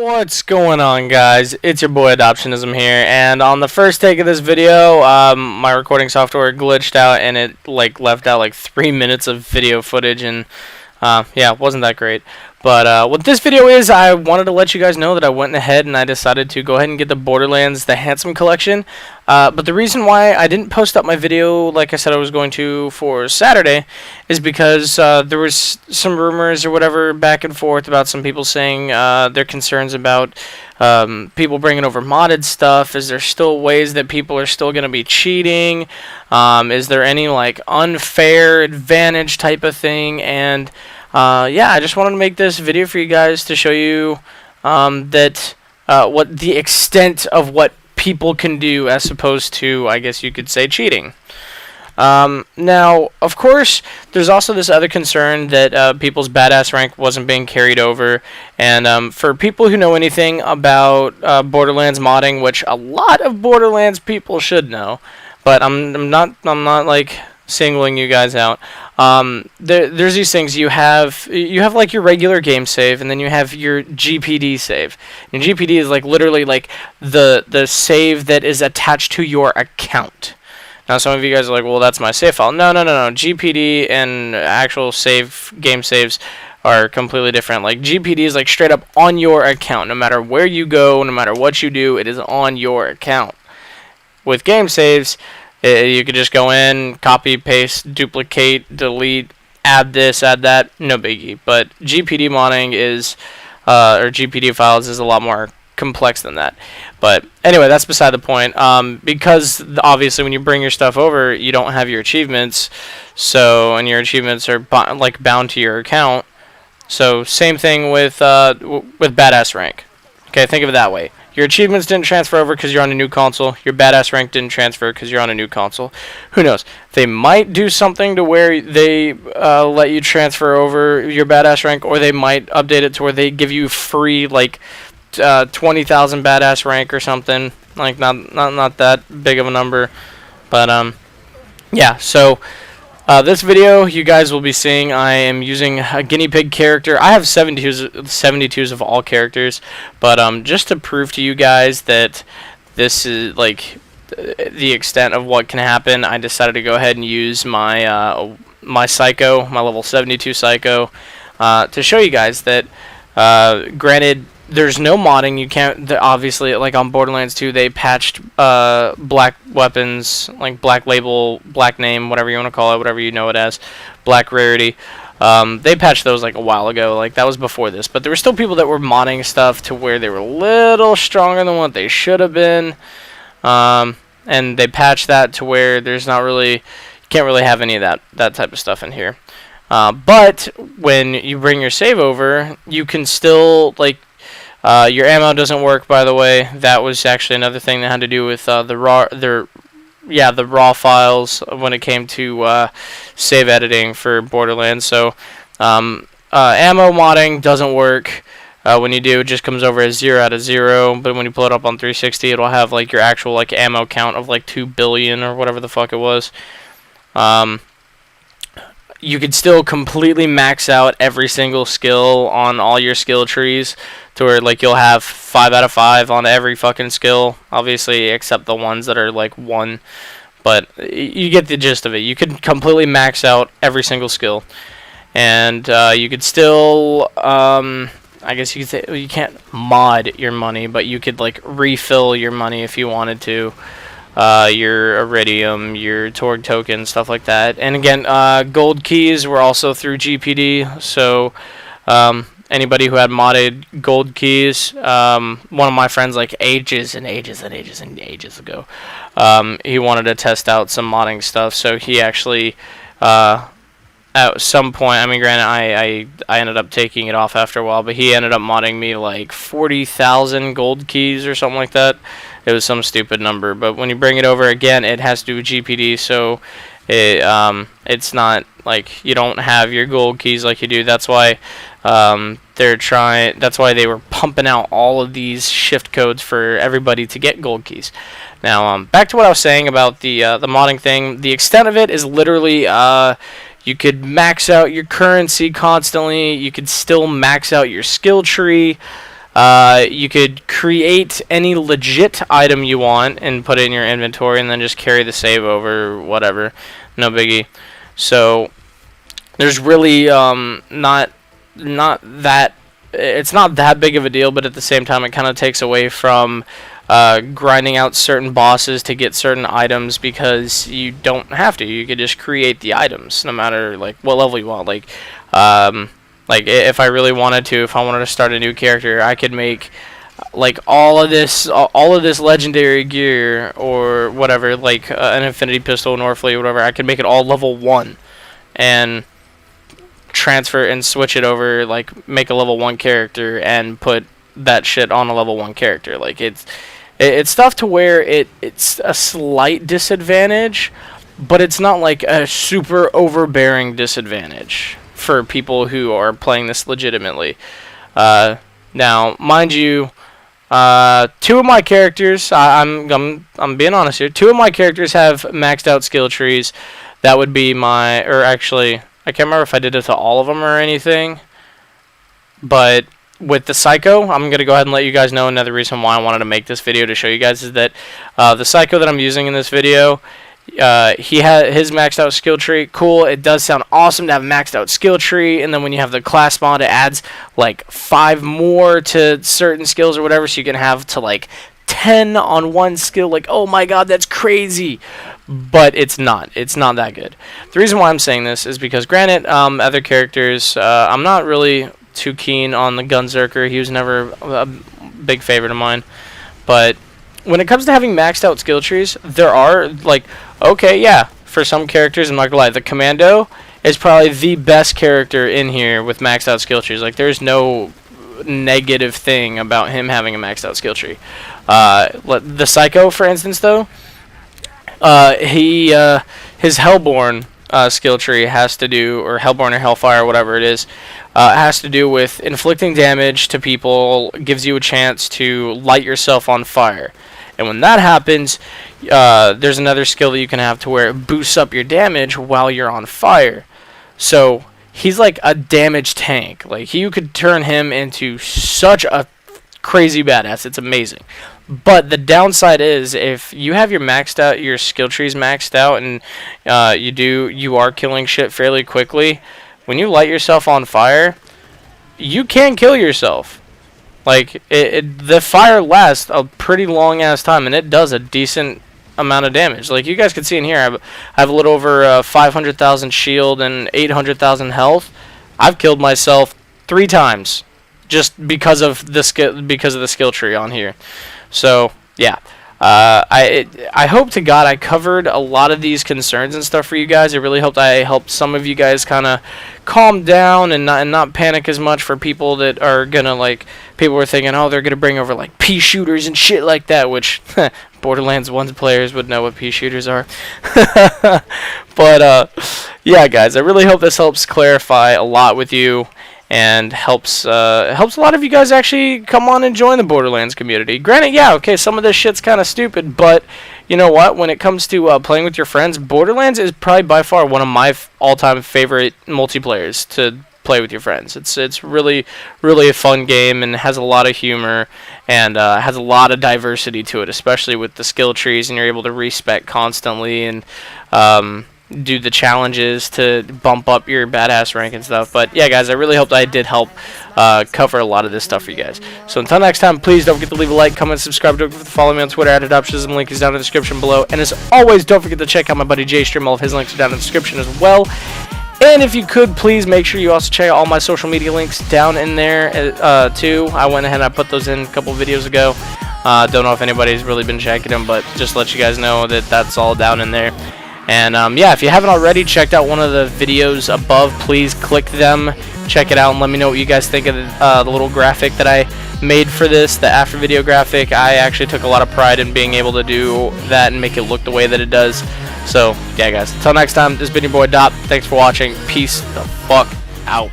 What's going on, guys? It's your boy Adoptionism here, and on the first take of this video, my recording software glitched out and it left out 3 minutes of video footage, and yeah, it wasn't that great. But what this video is, I wanted to let you guys know that I went ahead and I decided to go ahead and get the Borderlands The Handsome Collection. But the reason why I didn't post up my video like I said I was going to for Saturday is because there was some rumors or whatever back and forth about some people saying their concerns about people bringing over modded stuff. Is there still ways that people are still going to be cheating? Is there any unfair advantage type of thing? And yeah, I just wanted to make this video for you guys to show you that what the extent of what people can do as opposed to, I guess you could say, cheating. Now, of course, there's also this other concern that people's badass rank wasn't being carried over, and for people who know anything about Borderlands modding, which a lot of Borderlands people should know, but I'm not singling you guys out. There's these things. You have your regular game save, and then you have your GPD save. And GPD is literally the save that is attached to your account. Now some of you guys are like, well, that's my save file. No. GPD and actual game saves are completely different. GPD is straight up on your account. No matter where you go, no matter what you do, it is on your account. With game saves, you could just go in, copy, paste, duplicate, delete, add this, add that, no biggie. But GPD modding is, or GPD files is a lot more complex than that. But anyway, that's beside the point. Because obviously when you bring your stuff over, you don't have your achievements, and your achievements are bound to your account. So same thing with badass rank. Okay, think of it that way. Your achievements didn't transfer over because you're on a new console. Your badass rank didn't transfer because you're on a new console. Who knows? They might do something to where they let you transfer over your badass rank, or they might update it to where they give you free 20,000 badass rank or something. Not that big of a number, but yeah. So. This video, you guys will be seeing, I am using a guinea pig character. I have 72s of all characters, but just to prove to you guys that this is the extent of what can happen, I decided to go ahead and use my my Psycho, my level 72 Psycho, to show you guys that, granted, there's no modding. You can't, obviously, on Borderlands 2, they patched black weapons, black label, black name, whatever you want to call it, whatever you know it as, black rarity. They patched those a while ago. That was before this. But there were still people that were modding stuff to where they were a little stronger than what they should have been. And they patched that to where there's not really, you can't really have any of that type of stuff in here. But when you bring your save over, you can still, your ammo doesn't work, by the way. That was actually another thing that had to do with the raw files when it came to save editing for Borderlands. So ammo modding doesn't work. When you do, it just comes over as 0 out of 0. But when you pull it up on 360, it'll have your actual ammo count of 2 billion or whatever the fuck it was. You could still completely max out every single skill on all your skill trees to where you'll have 5 out of 5 on every fucking skill, obviously except the ones that are 1, but you get the gist of it. You could completely max out every single skill, and you could still I guess you could say, well, you can't mod your money, but you could refill your money if you wanted to. Your iridium, your Torg token, stuff like that. And again, gold keys were also through GPD, so anybody who had modded gold keys, one of my friends ages and ages ago, he wanted to test out some modding stuff, so he actually at some point, I mean, granted, I ended up taking it off after a while, but he ended up modding me 40,000 gold keys or something like that. It was some stupid number, but when you bring it over again, it has to do with GPD, so it's not you don't have your gold keys like you do. That's why that's why they were pumping out all of these shift codes for everybody to get gold keys. Now, back to what I was saying about the modding thing. The extent of it is literally you could max out your currency constantly. You could still max out your skill tree. You could create any legit item you want and put it in your inventory, and then just carry the save over, whatever, no biggie. So there's really not that, it's not that big of a deal, but at the same time it kind of takes away from grinding out certain bosses to get certain items, because you don't have to. You could just create the items no matter like what level you want. Like if I really wanted to, if I wanted to start a new character, I could make like all of this legendary gear or whatever, like an infinity pistol, Norfleet, whatever. I could make it all level 1 and transfer and switch it over, like make a level 1 character and put that shit on a level 1 character. Like it's stuff to where it's a slight disadvantage, but it's not like a super overbearing disadvantage for people who are playing this legitimately. Now, mind you, 2 of my characters, I'm being honest here, 2 of my characters have maxed out skill trees. That would be my, or actually, I can't remember if I did it to all of them or anything, but with the Psycho, I'm going to go ahead and let you guys know another reason why I wanted to make this video to show you guys is that the Psycho that I'm using in this video, he had his maxed out skill tree. Cool, it does sound awesome to have a maxed out skill tree, and then when you have the class mod, it adds like 5 more to certain skills or whatever, so you can have to like 10 on one skill. Like, oh my god, that's crazy. But it's not that good. The reason why I'm saying this is because, granted, other characters, I'm not really too keen on the Gunzerker. He was never a big favorite of mine. But when it comes to having maxed out skill trees, there are, like, okay, yeah, for some characters, I'm not gonna lie, the Commando is probably the best character in here with maxed out skill trees. Like, there's no negative thing about him having a maxed out skill tree. The Psycho, for instance, though, his Hellborn skill tree has to do, or Hellborn or Hellfire, whatever it is, has to do with inflicting damage to people, gives you a chance to light yourself on fire. And when that happens, there's another skill that you can have to where it boosts up your damage while you're on fire. So he's like a damage tank. Like, you could turn him into such a crazy badass. It's amazing. But the downside is, if you have your skill trees maxed out, and you are killing shit fairly quickly, when you light yourself on fire, you can kill yourself. Like, the fire lasts a pretty long ass time, and it does a decent amount of damage. Like, you guys can see in here, I have a little over 500,000 shield and 800,000 health. I've killed myself 3 times just because of the skill tree on here. So yeah, I hope to God I covered a lot of these concerns and stuff for you guys. It really helped. I helped some of you guys kind of calm down and not panic as much for people that are gonna, like, people were thinking, oh, they're gonna bring over like pea shooters and shit like that, which Borderlands 1 players would know what pea shooters are. But yeah, guys, I really hope this helps clarify a lot with you, and helps a lot of you guys actually come on and join the Borderlands community. Granted, yeah, okay, some of this shit's kind of stupid, but you know what? When it comes to playing with your friends, Borderlands is probably by far one of my all-time favorite multiplayers to play with your friends. It's really, really a fun game, and has a lot of humor, and has a lot of diversity to it, especially with the skill trees, and you're able to respec constantly, and do the challenges to bump up your badass rank and stuff. But yeah, guys, I really hoped I did help cover a lot of this stuff for you guys. So until next time, please don't forget to leave a like, comment, subscribe, don't forget to follow me on Twitter at Adoptionism. Link is down in the description below. And as always, don't forget to check out my buddy Jay Stream. All of his links are down in the description as well. And if you could, please make sure you also check out all my social media links down in there too. I went ahead and I put those in a couple videos ago. Don't know if anybody's really been checking them, but just let you guys know that that's all down in there. And yeah, if you haven't already checked out one of the videos above, please click them, check it out, and let me know what you guys think of the little graphic that I made for this, the after video graphic. I actually took a lot of pride in being able to do that and make it look the way that it does. So yeah, guys, until next time, this has been your boy Dop. Thanks for watching. Peace the fuck out.